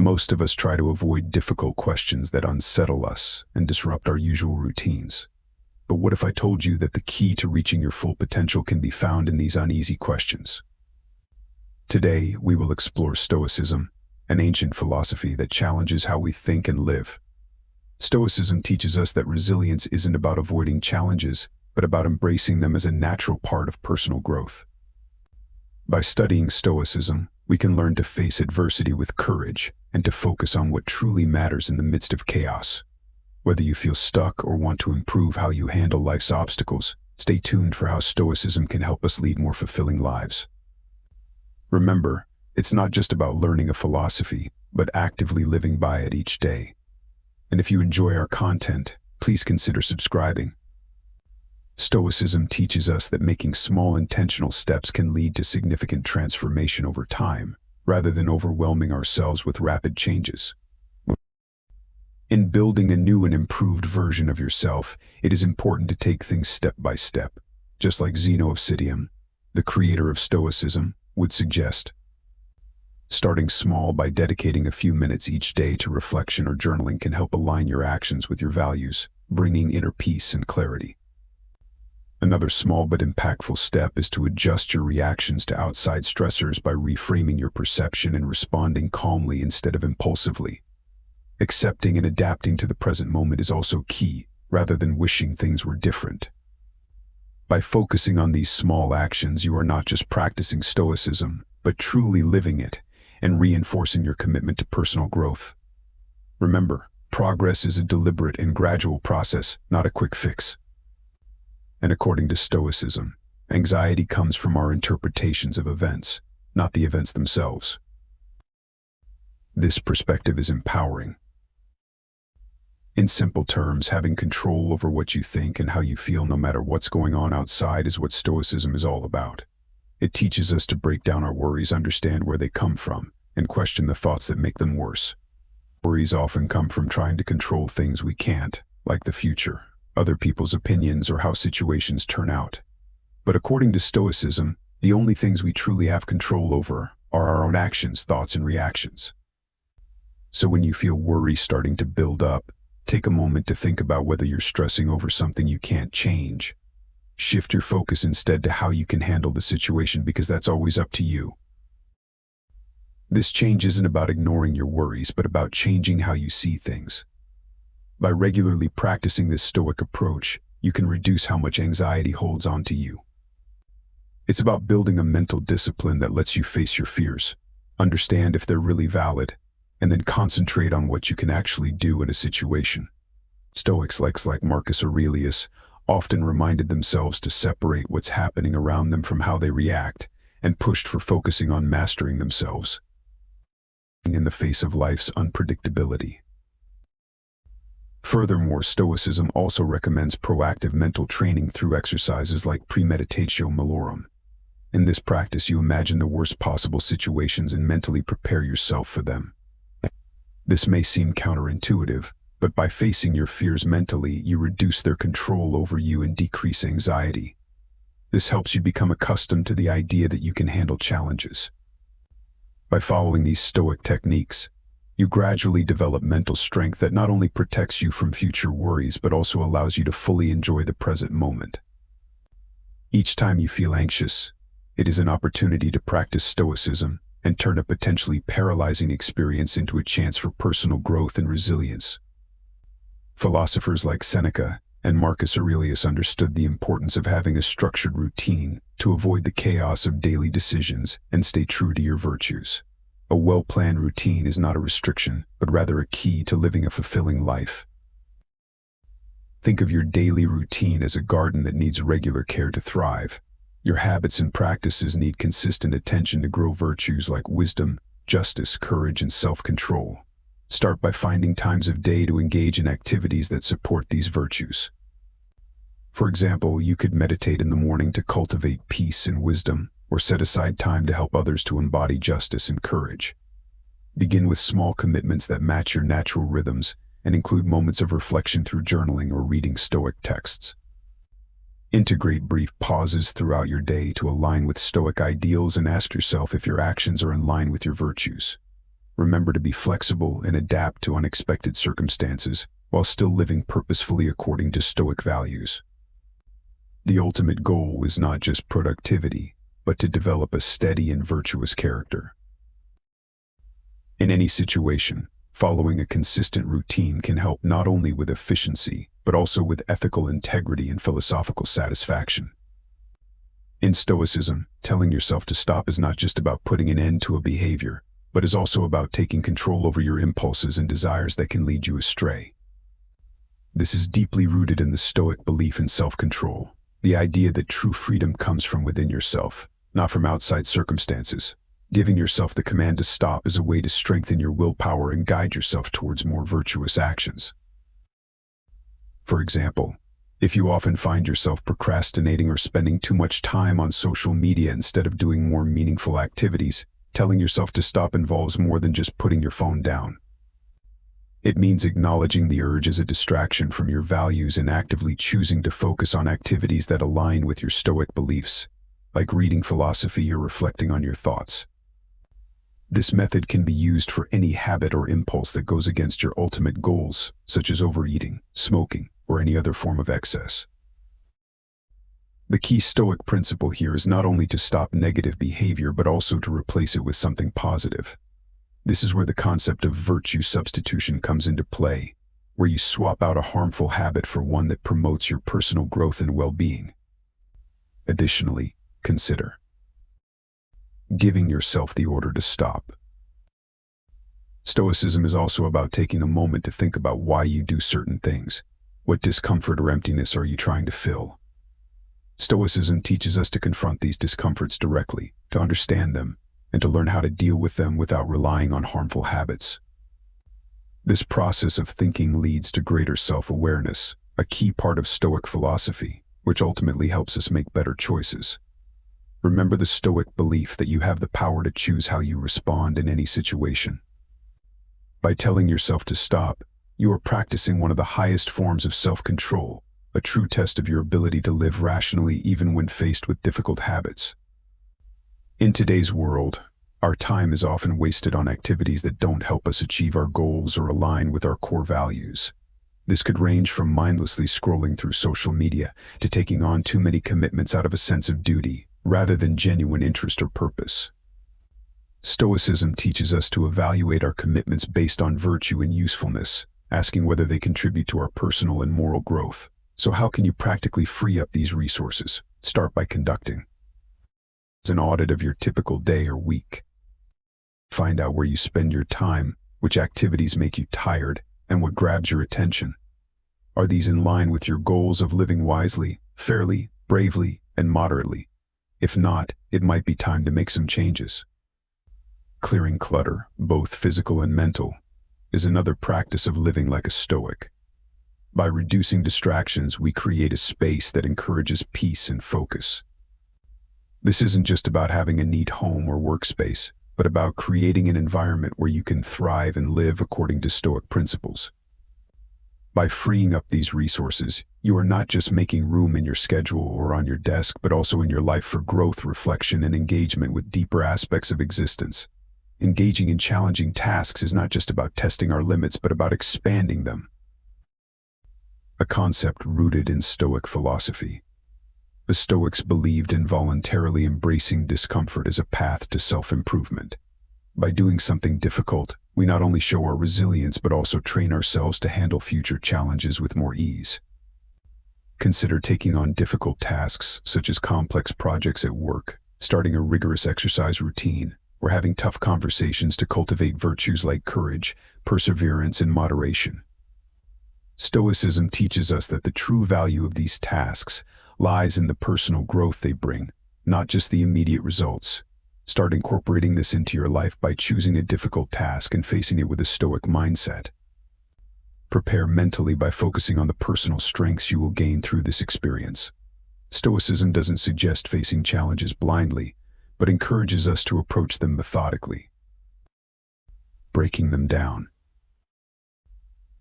Most of us try to avoid difficult questions that unsettle us and disrupt our usual routines. But what if I told you that the key to reaching your full potential can be found in these uneasy questions? Today, we will explore Stoicism, an ancient philosophy that challenges how we think and live. Stoicism teaches us that resilience isn't about avoiding challenges, but about embracing them as a natural part of personal growth. By studying Stoicism, we can learn to face adversity with courage and to focus on what truly matters in the midst of chaos. Whether you feel stuck or want to improve how you handle life's obstacles, stay tuned for how Stoicism can help us lead more fulfilling lives. Remember, it's not just about learning a philosophy, but actively living by it each day. And if you enjoy our content, please consider subscribing. Stoicism teaches us that making small intentional steps can lead to significant transformation over time, rather than overwhelming ourselves with rapid changes. In building a new and improved version of yourself, it is important to take things step by step, just like Zeno of Citium, the creator of Stoicism, would suggest. Starting small by dedicating a few minutes each day to reflection or journaling can help align your actions with your values, bringing inner peace and clarity. Another small but impactful step is to adjust your reactions to outside stressors by reframing your perception and responding calmly instead of impulsively. Accepting and adapting to the present moment is also key, rather than wishing things were different. By focusing on these small actions, you are not just practicing Stoicism, but truly living it and reinforcing your commitment to personal growth. Remember, progress is a deliberate and gradual process, not a quick fix. And according to Stoicism, anxiety comes from our interpretations of events, not the events themselves. This perspective is empowering. In simple terms, having control over what you think and how you feel no matter what's going on outside is what Stoicism is all about. It teaches us to break down our worries, understand where they come from, and question the thoughts that make them worse. Worries often come from trying to control things we can't, like the future, other people's opinions, or how situations turn out. But according to Stoicism, the only things we truly have control over are our own actions, thoughts, and reactions. So when you feel worry starting to build up, take a moment to think about whether you're stressing over something you can't change. Shift your focus instead to how you can handle the situation, because that's always up to you. This change isn't about ignoring your worries, but about changing how you see things. By regularly practicing this Stoic approach, you can reduce how much anxiety holds on to you. It's about building a mental discipline that lets you face your fears, understand if they're really valid, and then concentrate on what you can actually do in a situation. Stoics like Marcus Aurelius often reminded themselves to separate what's happening around them from how they react, and pushed for focusing on mastering themselves in the face of life's unpredictability. Furthermore, Stoicism also recommends proactive mental training through exercises like premeditatio malorum. In this practice, you imagine the worst possible situations and mentally prepare yourself for them. This may seem counterintuitive, but by facing your fears mentally, you reduce their control over you and decrease anxiety. This helps you become accustomed to the idea that you can handle challenges. By following these Stoic techniques, you gradually develop mental strength that not only protects you from future worries, but also allows you to fully enjoy the present moment. Each time you feel anxious, it is an opportunity to practice Stoicism and turn a potentially paralyzing experience into a chance for personal growth and resilience. Philosophers like Seneca and Marcus Aurelius understood the importance of having a structured routine to avoid the chaos of daily decisions and stay true to your virtues. A well-planned routine is not a restriction, but rather a key to living a fulfilling life. Think of your daily routine as a garden that needs regular care to thrive. Your habits and practices need consistent attention to grow virtues like wisdom, justice, courage, and self-control. Start by finding times of day to engage in activities that support these virtues. For example, you could meditate in the morning to cultivate peace and wisdom, or set aside time to help others to embody justice and courage. Begin with small commitments that match your natural rhythms and include moments of reflection through journaling or reading Stoic texts. Integrate brief pauses throughout your day to align with Stoic ideals and ask yourself if your actions are in line with your virtues. remember to be flexible and adapt to unexpected circumstances while still living purposefully according to Stoic values. The ultimate goal is not just productivity, but to develop a steady and virtuous character. In any situation, following a consistent routine can help not only with efficiency, but also with ethical integrity and philosophical satisfaction. In Stoicism, telling yourself to stop is not just about putting an end to a behavior, but is also about taking control over your impulses and desires that can lead you astray. This is deeply rooted in the Stoic belief in self-control, the idea that true freedom comes from within yourself, not from outside circumstances. Giving yourself the command to stop is a way to strengthen your willpower and guide yourself towards more virtuous actions. For example, if you often find yourself procrastinating or spending too much time on social media instead of doing more meaningful activities, telling yourself to stop involves more than just putting your phone down. It means acknowledging the urge as a distraction from your values and actively choosing to focus on activities that align with your Stoic beliefs, like reading philosophy or reflecting on your thoughts. This method can be used for any habit or impulse that goes against your ultimate goals, such as overeating, smoking, or any other form of excess. The key Stoic principle here is not only to stop negative behavior, but also to replace it with something positive. This is where the concept of virtue substitution comes into play, where you swap out a harmful habit for one that promotes your personal growth and well-being. Additionally, consider giving yourself the order to stop. Stoicism is also about taking a moment to think about why you do certain things. What discomfort or emptiness are you trying to fill? Stoicism teaches us to confront these discomforts directly, to understand them, and to learn how to deal with them without relying on harmful habits. This process of thinking leads to greater self-awareness, a key part of Stoic philosophy, which ultimately helps us make better choices. Remember the Stoic belief that you have the power to choose how you respond in any situation. By telling yourself to stop, you are practicing one of the highest forms of self-control, a true test of your ability to live rationally even when faced with difficult habits. In today's world, our time is often wasted on activities that don't help us achieve our goals or align with our core values. This could range from mindlessly scrolling through social media to taking on too many commitments out of a sense of duty, rather than genuine interest or purpose. Stoicism teaches us to evaluate our commitments based on virtue and usefulness, asking whether they contribute to our personal and moral growth. So how can you practically free up these resources? Start by conducting an audit of your typical day or week. Find out where you spend your time, which activities make you tired, and what grabs your attention. Are these in line with your goals of living wisely, fairly, bravely, and moderately? If not, it might be time to make some changes. Clearing clutter, both physical and mental, is another practice of living like a Stoic. By reducing distractions, we create a space that encourages peace and focus. This isn't just about having a neat home or workspace, but about creating an environment where you can thrive and live according to Stoic principles. By freeing up these resources, you are not just making room in your schedule or on your desk, but also in your life for growth, reflection, and engagement with deeper aspects of existence. Engaging in challenging tasks is not just about testing our limits, but about expanding them. A concept rooted in Stoic philosophy. The Stoics believed in voluntarily embracing discomfort as a path to self-improvement. By doing something difficult, we not only show our resilience but also train ourselves to handle future challenges with more ease. Consider taking on difficult tasks such as complex projects at work, starting a rigorous exercise routine, or having tough conversations to cultivate virtues like courage, perseverance, and moderation. Stoicism teaches us that the true value of these tasks lies in the personal growth they bring, not just the immediate results. Start incorporating this into your life by choosing a difficult task and facing it with a Stoic mindset. Prepare mentally by focusing on the personal strengths you will gain through this experience. Stoicism doesn't suggest facing challenges blindly, but encourages us to approach them methodically. Breaking them down.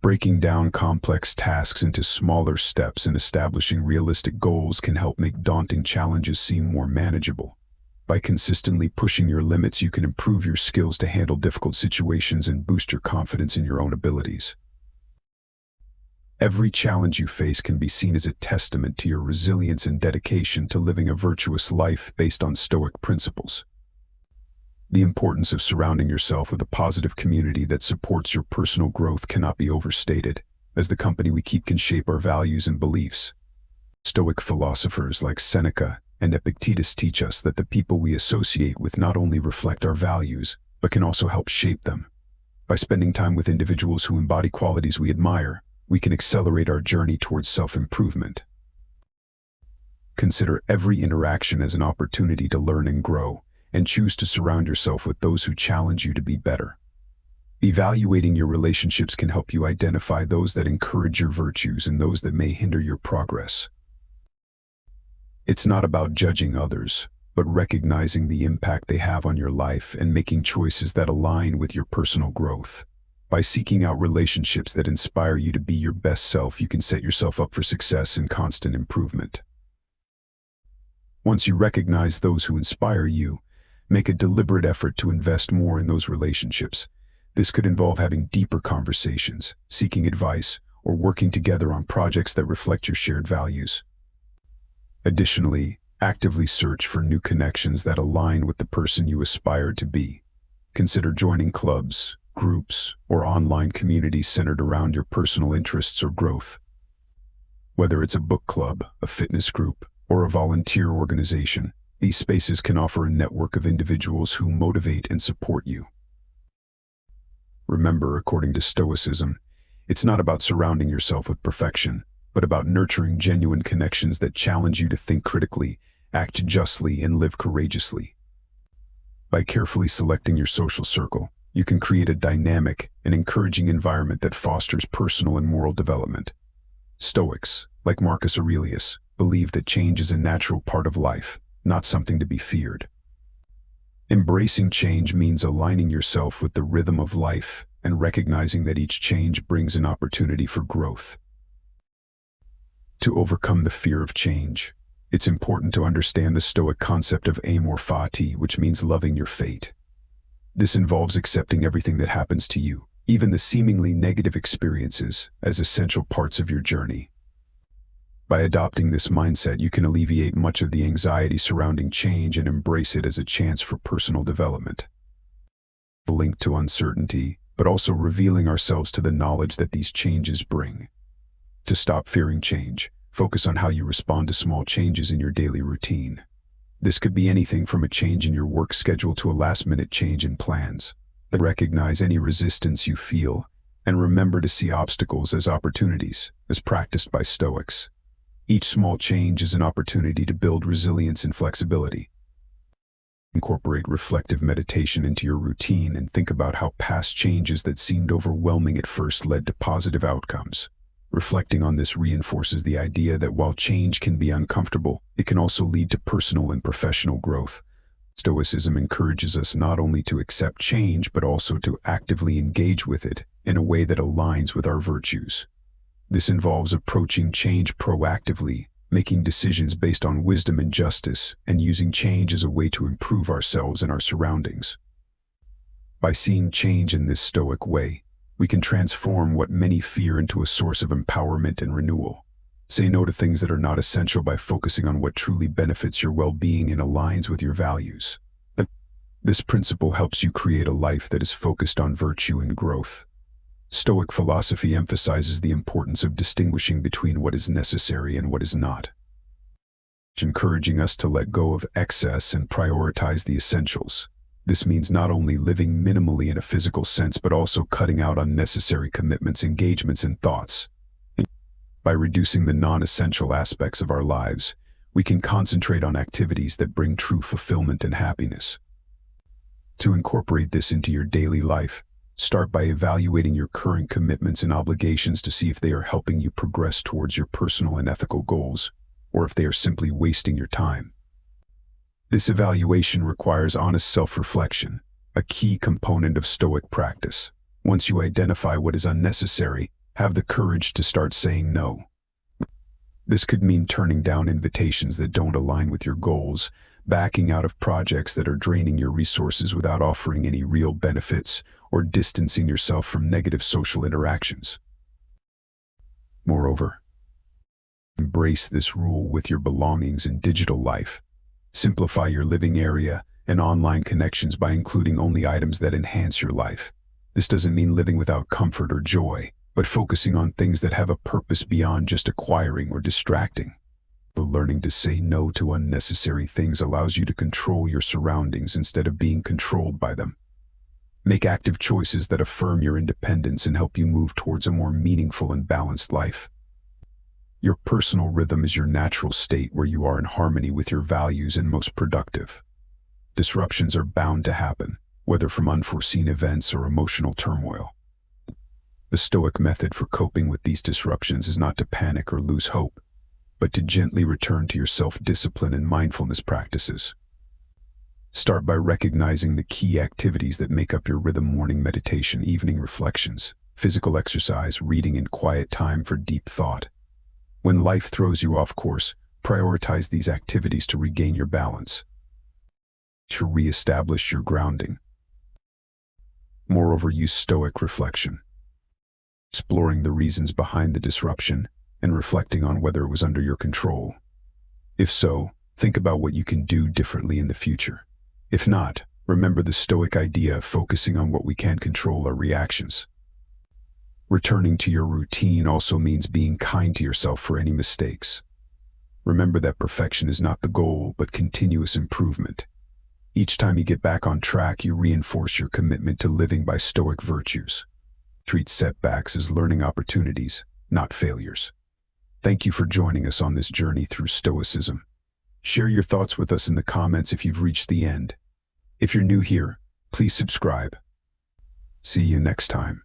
Breaking down complex tasks into smaller steps and establishing realistic goals can help make daunting challenges seem more manageable. By consistently pushing your limits, you can improve your skills to handle difficult situations and boost your confidence in your own abilities. Every challenge you face can be seen as a testament to your resilience and dedication to living a virtuous life based on Stoic principles. The importance of surrounding yourself with a positive community that supports your personal growth cannot be overstated, as the company we keep can shape our values and beliefs. Stoic philosophers like Seneca and Epictetus teach us that the people we associate with not only reflect our values, but can also help shape them. By spending time with individuals who embody qualities we admire, we can accelerate our journey towards self-improvement. Consider every interaction as an opportunity to learn and grow, and choose to surround yourself with those who challenge you to be better. Evaluating your relationships can help you identify those that encourage your virtues and those that may hinder your progress. It's not about judging others, but recognizing the impact they have on your life and making choices that align with your personal growth. By seeking out relationships that inspire you to be your best self, you can set yourself up for success and constant improvement. Once you recognize those who inspire you, make a deliberate effort to invest more in those relationships. This could involve having deeper conversations, seeking advice, or working together on projects that reflect your shared values. Additionally, actively search for new connections that align with the person you aspire to be. Consider joining clubs, groups, or online communities centered around your personal interests or growth. Whether it's a book club, a fitness group, or a volunteer organization, these spaces can offer a network of individuals who motivate and support you. Remember, according to Stoicism, it's not about surrounding yourself with perfection, but about nurturing genuine connections that challenge you to think critically, act justly, and live courageously. By carefully selecting your social circle, you can create a dynamic and encouraging environment that fosters personal and moral development. Stoics, like Marcus Aurelius, believe that change is a natural part of life, not something to be feared. Embracing change means aligning yourself with the rhythm of life and recognizing that each change brings an opportunity for growth. To overcome the fear of change, it's important to understand the Stoic concept of amor fati, which means loving your fate. This involves accepting everything that happens to you, even the seemingly negative experiences, as essential parts of your journey. By adopting this mindset, you can alleviate much of the anxiety surrounding change and embrace it as a chance for personal development. Linked to uncertainty, but also revealing ourselves to the knowledge that these changes bring. To stop fearing change, focus on how you respond to small changes in your daily routine. This could be anything from a change in your work schedule to a last-minute change in plans. Recognize any resistance you feel, and remember to see obstacles as opportunities, as practiced by Stoics. Each small change is an opportunity to build resilience and flexibility. Incorporate reflective meditation into your routine and think about how past changes that seemed overwhelming at first led to positive outcomes. Reflecting on this reinforces the idea that while change can be uncomfortable, it can also lead to personal and professional growth. Stoicism encourages us not only to accept change, but also to actively engage with it in a way that aligns with our virtues. This involves approaching change proactively, making decisions based on wisdom and justice, and using change as a way to improve ourselves and our surroundings. By seeing change in this Stoic way, we can transform what many fear into a source of empowerment and renewal. Say no to things that are not essential by focusing on what truly benefits your well-being and aligns with your values. This principle helps you create a life that is focused on virtue and growth. Stoic philosophy emphasizes the importance of distinguishing between what is necessary and what is not, encouraging us to let go of excess and prioritize the essentials. This means not only living minimally in a physical sense, but also cutting out unnecessary commitments, engagements, and thoughts. By reducing the non-essential aspects of our lives, we can concentrate on activities that bring true fulfillment and happiness. To incorporate this into your daily life, start by evaluating your current commitments and obligations to see if they are helping you progress towards your personal and ethical goals, or if they are simply wasting your time. This evaluation requires honest self-reflection, a key component of Stoic practice. Once you identify what is unnecessary, have the courage to start saying no. This could mean turning down invitations that don't align with your goals, backing out of projects that are draining your resources without offering any real benefits, or distancing yourself from negative social interactions. Moreover, embrace this rule with your belongings in digital life. Simplify your living area and online connections by including only items that enhance your life. This doesn't mean living without comfort or joy, but focusing on things that have a purpose beyond just acquiring or distracting. Learning to say no to unnecessary things allows you to control your surroundings instead of being controlled by them. Make active choices that affirm your independence and help you move towards a more meaningful and balanced life. Your personal rhythm is your natural state where you are in harmony with your values and most productive. Disruptions are bound to happen, whether from unforeseen events or emotional turmoil. The Stoic method for coping with these disruptions is not to panic or lose hope, but to gently return to your self-discipline and mindfulness practices. Start by recognizing the key activities that make up your rhythm: morning meditation, evening reflections, physical exercise, reading, and quiet time for deep thought. When life throws you off course, prioritize these activities to regain your balance, to reestablish your grounding. Moreover, use Stoic reflection, exploring the reasons behind the disruption and reflecting on whether it was under your control. If so, think about what you can do differently in the future. If not, remember the Stoic idea of focusing on what we can control: our reactions. Returning to your routine also means being kind to yourself for any mistakes. Remember that perfection is not the goal, but continuous improvement. Each time you get back on track, you reinforce your commitment to living by Stoic virtues. Treat setbacks as learning opportunities, not failures. Thank you for joining us on this journey through Stoicism. Share your thoughts with us in the comments if you've reached the end. If you're new here, please subscribe. See you next time.